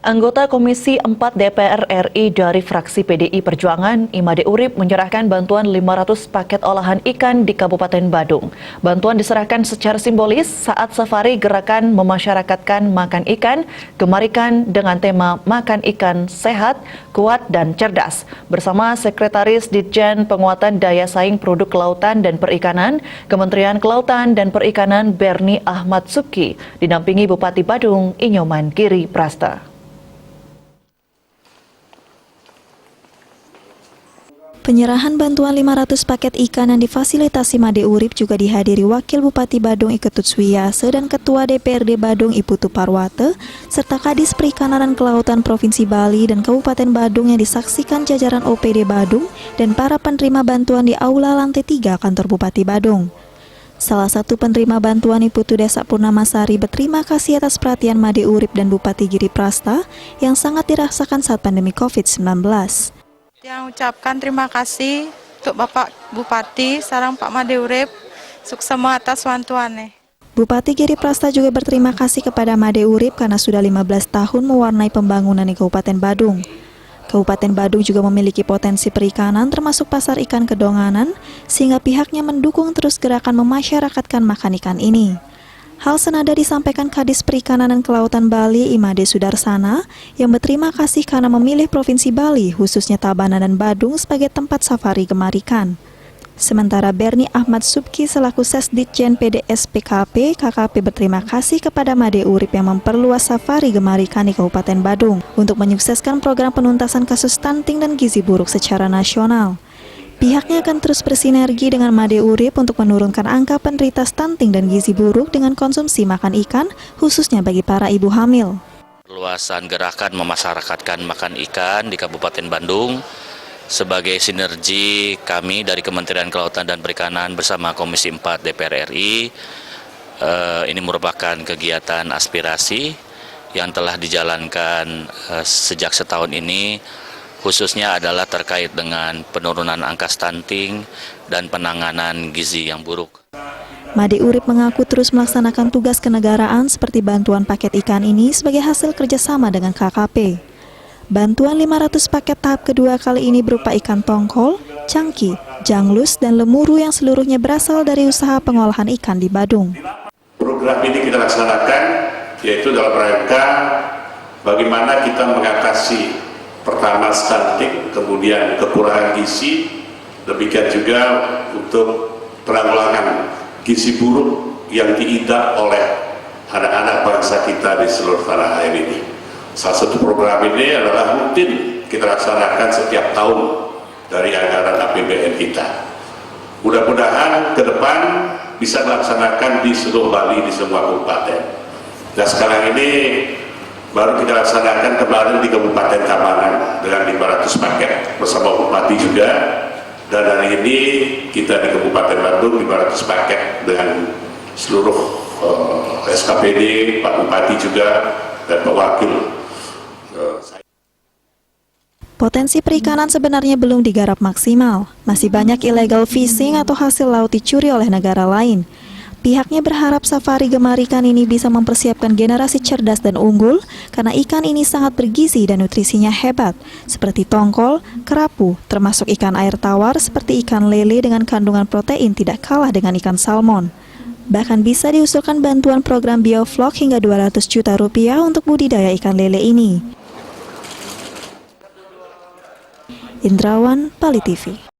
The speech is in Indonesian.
Anggota Komisi 4 DPR RI dari fraksi PDI Perjuangan, Imade Urip, menyerahkan bantuan 500 paket olahan ikan di Kabupaten Badung. Bantuan diserahkan secara simbolis saat safari gerakan memasyarakatkan makan ikan, gemarikan dengan tema Makan Ikan Sehat, Kuat dan Cerdas. Bersama Sekretaris Ditjen Penguatan Daya Saing Produk Kelautan dan Perikanan, Kementerian Kelautan dan Perikanan Berni Ahmad Subki, didampingi Bupati Badung, Inyoman Giri Prasta. Penyerahan bantuan 500 paket ikan yang difasilitasi Imade Urip juga dihadiri Wakil Bupati Badung Iketut Suwiyase dan Ketua DPRD Badung Iputu Parwate, serta Kadis Perikanan dan Kelautan Provinsi Bali dan Kabupaten Badung yang disaksikan jajaran OPD Badung dan para penerima bantuan di Aula Lantai 3 Kantor Bupati Badung. Salah satu penerima bantuan Iputu Desa Purnamasari berterima kasih atas perhatian Imade Urip dan Bupati Giri Prasta yang sangat dirasakan saat pandemi COVID-19. Yang ucapkan terima kasih untuk Bapak Bupati, sarang Pak Imade Urip, sukses atas bantuannya. Bupati Giri Prasta juga berterima kasih kepada Imade Urip karena sudah 15 tahun mewarnai pembangunan di Kabupaten Badung. Kabupaten Badung juga memiliki potensi perikanan termasuk pasar ikan Kedonganan, sehingga pihaknya mendukung terus gerakan memasyarakatkan makan ikan ini. Hal senada disampaikan Kadis Perikanan dan Kelautan Bali, Imade Sudarsana, yang berterima kasih karena memilih Provinsi Bali, khususnya Tabanan dan Badung, sebagai tempat safari gemarikan. Sementara Berni Ahmad Subki selaku Sesditjen PDS PKP, KKP berterima kasih kepada Imade Urip yang memperluas safari gemarikan di Kabupaten Badung untuk menyukseskan program penuntasan kasus stunting dan gizi buruk secara nasional. Pihaknya akan terus bersinergi dengan Imade Urip untuk menurunkan angka penderita stunting dan gizi buruk dengan konsumsi makan ikan, khususnya bagi para ibu hamil. Perluasan gerakan memasyarakatkan makan ikan di Kabupaten Bandung sebagai sinergi kami dari Kementerian Kelautan dan Perikanan bersama Komisi 4 DPR RI. Ini merupakan kegiatan aspirasi yang telah dijalankan sejak setahun ini, khususnya adalah terkait dengan penurunan angka stunting dan penanganan gizi yang buruk. Imade Urip mengaku terus melaksanakan tugas kenegaraan seperti bantuan paket ikan ini sebagai hasil kerjasama dengan KKP. Bantuan 500 paket tahap kedua kali ini berupa ikan tongkol, cangki, janglus, dan lemuru yang seluruhnya berasal dari usaha pengolahan ikan di Badung. Program ini kita laksanakan yaitu dalam rangka bagaimana kita mengatasi pertama stunting, kemudian kekurangan gizi, demikian juga untuk penanggulangan gizi buruk yang diidap oleh anak-anak bangsa kita di seluruh tanah air ini. Salah satu program ini adalah rutin kita laksanakan setiap tahun dari anggaran APBN kita. Mudah-mudahan ke depan bisa dilaksanakan di seluruh Bali, di semua kabupaten. Nah sekarang ini baru kita laksanakan kemarin di Kabupaten Tabanan dengan 500 paket bersama Bupati juga, dan hari ini kita di Kabupaten Badung 500 paket dengan seluruh SKPD, Pak Bupati juga, dan Pak Wakil. Potensi perikanan sebenarnya belum digarap maksimal. Masih banyak illegal fishing atau hasil laut dicuri oleh negara lain. Pihaknya berharap safari gemarikan ini bisa mempersiapkan generasi cerdas dan unggul karena ikan ini sangat bergizi dan nutrisinya hebat, seperti tongkol, kerapu, termasuk ikan air tawar seperti ikan lele dengan kandungan protein tidak kalah dengan ikan salmon. Bahkan bisa diusulkan bantuan program bioflok hingga 200 juta rupiah untuk budidaya ikan lele ini. Indrawan, Bali TV.